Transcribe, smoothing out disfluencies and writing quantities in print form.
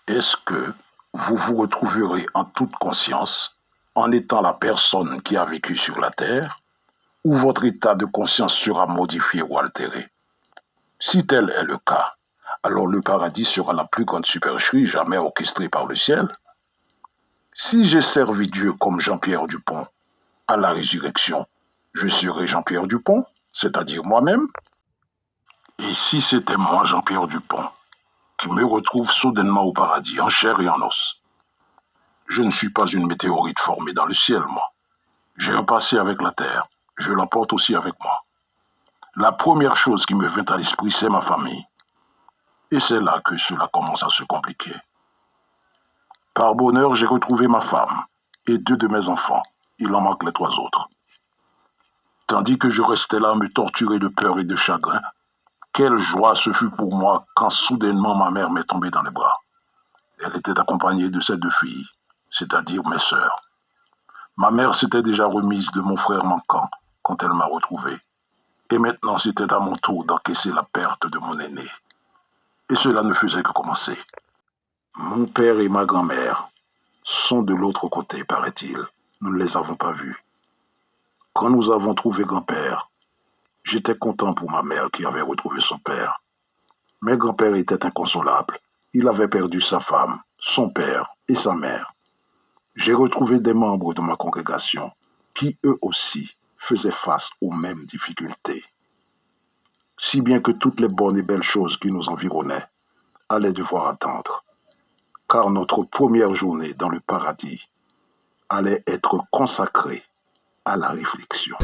Est-ce que vous vous retrouverez en toute conscience en étant la personne qui a vécu sur la Terre ou votre état de conscience sera modifié ou altéré? Si tel est le cas, alors le paradis sera la plus grande supercherie jamais orchestrée par le ciel. Si j'ai servi Dieu comme Jean-Pierre Dupont à la résurrection, je serai Jean-Pierre Dupont, c'est-à-dire moi-même. Et si c'était moi, Jean-Pierre Dupont, qui me retrouve soudainement au paradis, en chair et en os, je ne suis pas une météorite formée dans le ciel, moi. J'ai un passé avec la terre, je l'emporte aussi avec moi. La première chose qui me vint à l'esprit, c'est ma famille. Et c'est là que cela commence à se compliquer. Par bonheur, j'ai retrouvé ma femme et deux de mes enfants. Il en manque les trois autres. Tandis que je restais là à me torturer de peur et de chagrin, quelle joie ce fut pour moi quand soudainement ma mère m'est tombée dans les bras. Elle était accompagnée de ses deux filles, c'est-à-dire mes sœurs. Ma mère s'était déjà remise de mon frère manquant quand elle m'a retrouvé. Et maintenant, c'était à mon tour d'encaisser la perte de mon aîné. Et cela ne faisait que commencer. Mon père et ma grand-mère sont de l'autre côté, paraît-il. Nous ne les avons pas vus. Quand nous avons trouvé grand-père, j'étais content pour ma mère qui avait retrouvé son père. Mais grand-père était inconsolable. Il avait perdu sa femme, son père et sa mère. J'ai retrouvé des membres de ma congrégation qui, eux aussi, faisaient face aux mêmes difficultés. Si bien que toutes les bonnes et belles choses qui nous environnaient allaient devoir attendre, car notre première journée dans le paradis allait être consacrée à la réflexion.